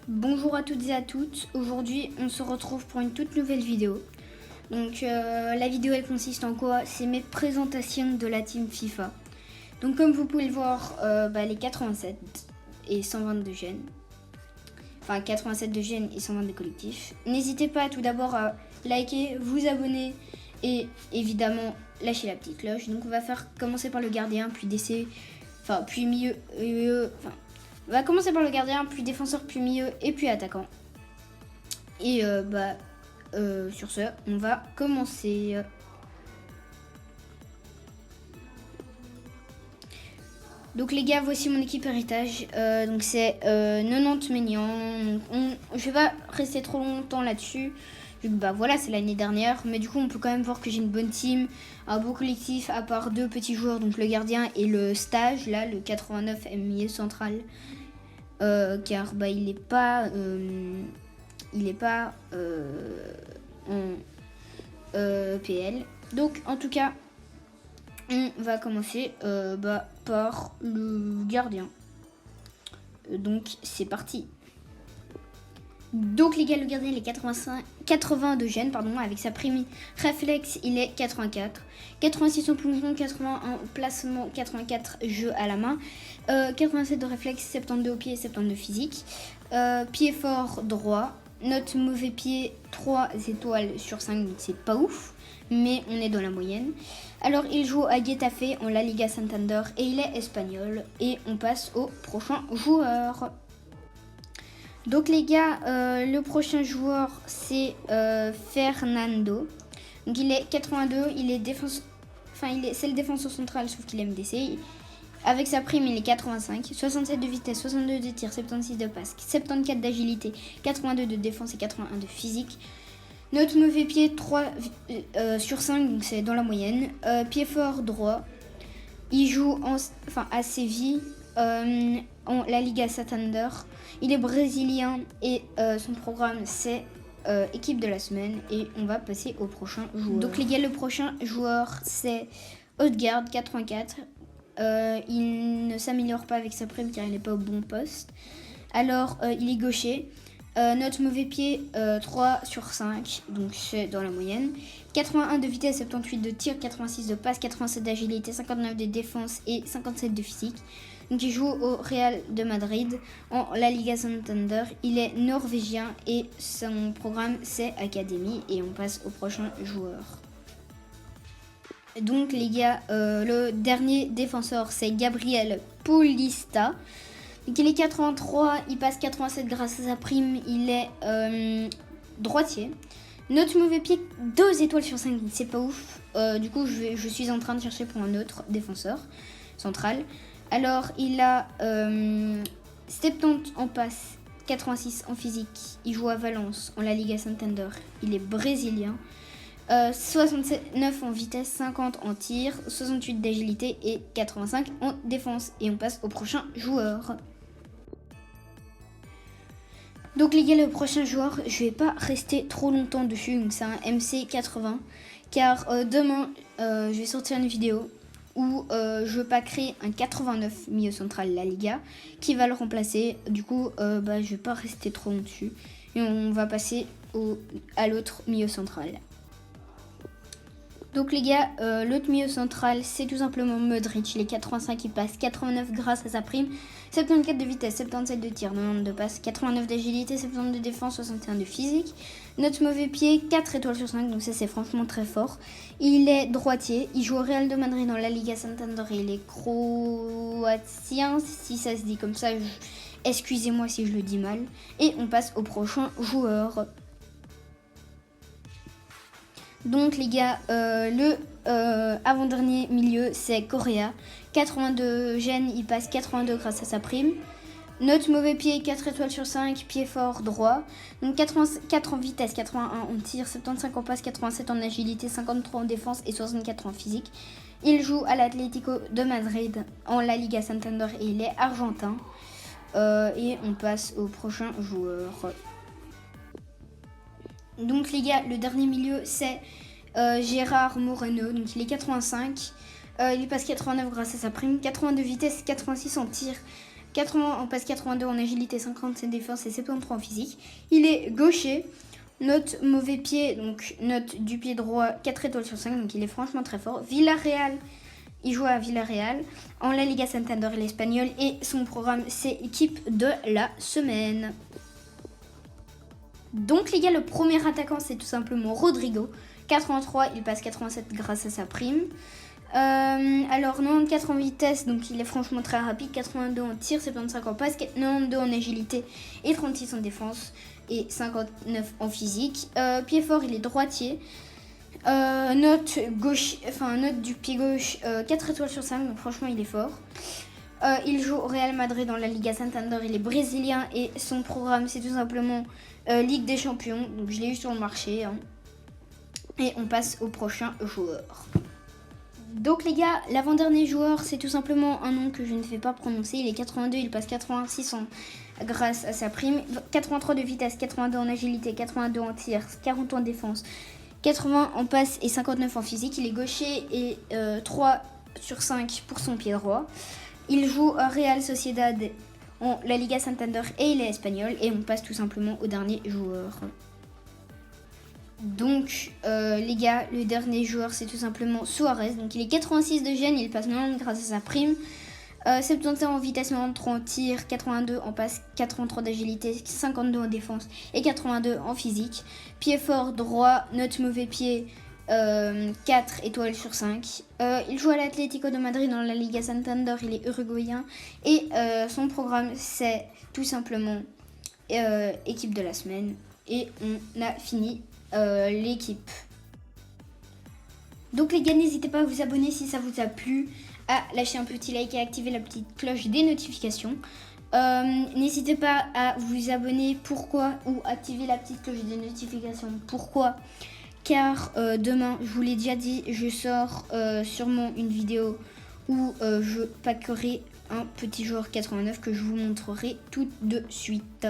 Bonjour à toutes et à toutes, aujourd'hui on se retrouve pour une toute nouvelle vidéo. Donc la vidéo elle consiste en quoi? C'est mes présentations de la team FIFA. Donc comme vous pouvez le voir, les 87 et 122 gènes. Enfin 87 de gènes et 122 collectifs. N'hésitez pas tout d'abord à liker, vous abonner et évidemment lâcher la petite cloche. Donc on va commencer par le gardien, puis DC, puis milieu, on va commencer par le gardien, puis défenseur, puis milieu et puis attaquant. Et sur ce, on va commencer. Donc les gars, voici mon équipe héritage. Donc c'est 90 millions. Je vais pas rester trop longtemps là-dessus. Voilà, c'est l'année dernière. Mais du coup, on peut quand même voir que j'ai une bonne team, un beau collectif, à part deux petits joueurs, donc le gardien et le stage, là, le 89 milieu central. Car il est pas en PL. Donc en tout cas, on va commencer par le gardien. Donc c'est parti. Donc les gars, le gardien il est 80 de gènes, avec sa prime réflexe il est 84, 86 en plongeon, 81 en placement, 84 jeu à la main, 87 de réflexe, 72 au pied et 72 physique, pied fort droit, note mauvais pied 3 étoiles sur 5, donc c'est pas ouf, mais on est dans la moyenne. Alors il joue à Getafe en La Liga Santander et il est espagnol. Et on passe au prochain joueur. Donc les gars, le prochain joueur c'est Fernando. Donc il est 82, il est c'est le défenseur central sauf qu'il est MDC. Avec sa prime il est 85, 67 de vitesse, 62 de tir, 76 de passe, 74 d'agilité, 82 de défense et 81 de physique. Note mauvais pied 3 sur 5, donc c'est dans la moyenne. Pied fort droit. Il joue à Séville en La Liga Santander. Il est brésilien et son programme c'est équipe de la semaine. Et on va passer au prochain joueur. Donc les gars, le prochain joueur c'est Odegaard 84. Il ne s'améliore pas avec sa prime car il n'est pas au bon poste. Alors il est gaucher. Note mauvais pied 3 sur 5, donc c'est dans la moyenne. 81 de vitesse, 78 de tir, 86 de passe, 87 d'agilité, 59 de défense et 57 de physique. Donc il joue au Real de Madrid en La Liga Santander. Il est norvégien et son programme c'est Academy. Et on passe au prochain joueur. Donc les gars, le dernier défenseur c'est Gabriel Paulista. Donc il est 83, il passe 87 grâce à sa prime, il est droitier. Note mauvais pied 2 étoiles sur 5, c'est pas ouf. Du coup je suis en train de chercher pour un autre défenseur central. Alors il a 70 en passe, 86 en physique, il joue à Valence en La Liga Santander, il est brésilien. 69 en vitesse, 50 en tir, 68 d'agilité et 85 en défense. Et on passe au prochain joueur. Donc les gars, le prochain joueur, je vais pas rester trop longtemps dessus, donc c'est un MC80. Car demain, je vais sortir une vidéo où je vais pas créer un 89 milieu central La Liga qui va le remplacer. Du coup, je vais pas rester trop long dessus. Et on va passer à l'autre milieu central. Donc les gars, l'autre milieu central, c'est tout simplement Modric. Il est 85, il passe 89 grâce à sa prime, 74 de vitesse, 77 de tir, 90 de passe, 89 d'agilité, 70 de défense, 61 de physique. Note mauvais pied, 4 étoiles sur 5, donc ça c'est franchement très fort. Il est droitier, il joue au Real de Madrid dans La Liga Santander et il est croatien, si ça se dit comme ça, excusez-moi si je le dis mal. Et on passe au prochain joueur. Donc les gars, le avant-dernier milieu c'est Correa. 82 gènes, il passe 82 grâce à sa prime. Note mauvais pied, 4 étoiles sur 5, pied fort droit. Donc 84 en vitesse, 81 en tir, 75 en passe, 87 en agilité, 53 en défense et 64 en physique. Il joue à l'Atlético de Madrid en La Liga Santander et il est argentin. Et on passe au prochain joueur. Donc les gars, le dernier milieu c'est Gérard Moreno, donc il est 85, il passe 89 grâce à sa prime, 82 vitesse, 86 en tir, 80 en passe, 82 en agilité, 57 défense et 73 en physique. Il est gaucher. Note mauvais pied, donc note du pied droit, 4 étoiles sur 5, donc il est franchement très fort. Villarreal, il joue à Villarreal. En La Liga Santander, il est espagnol. Et son programme, c'est équipe de la semaine. Donc les gars, le premier attaquant, c'est tout simplement Rodrigo. 83, il passe 87 grâce à sa prime. Alors 94 en vitesse, donc il est franchement très rapide. 82 en tir, 75 en passe, 92 en agilité et 36 en défense et 59 en physique. Pied fort, il est droitier. Note du pied gauche, 4 étoiles sur 5, donc franchement il est fort. Il joue au Real Madrid dans la Liga Santander, il est brésilien et son programme c'est tout simplement Ligue des Champions, donc je l'ai eu sur le marché. Hein. Et on passe au prochain joueur. Donc les gars, l'avant-dernier joueur, c'est tout simplement un nom que je ne fais pas prononcer. Il est 82, il passe 86 grâce à sa prime. 83 de vitesse, 82 en agilité, 82 en tir, 40 en défense, 80 en passe et 59 en physique. Il est gaucher et 3 sur 5 pour son pied droit. Il joue à Real Sociedad en La Liga Santander et il est espagnol. Et on passe tout simplement au dernier joueur. Donc les gars, le dernier joueur c'est tout simplement Suarez. Donc il est 86 de gêne, il passe 90 grâce à sa prime. 71 en vitesse, 93 en tir, 82 en passe, 83 d'agilité, 52 en défense et 82 en physique. Pied fort droit, note mauvais pied, 4 étoiles sur 5. Il joue à l'Atlético de Madrid dans la Liga Santander, il est uruguayen. Et son programme c'est tout simplement équipe de la semaine. Et on a fini l'équipe. Donc les gars, n'hésitez pas à vous abonner si ça vous a plu, à lâcher un petit like et à activer la petite cloche des notifications. N'hésitez pas à vous abonner, pourquoi, ou activer la petite cloche des notifications, pourquoi, car demain, je vous l'ai déjà dit, je sors sûrement une vidéo où je packerai un petit joueur 89 que je vous montrerai tout de suite.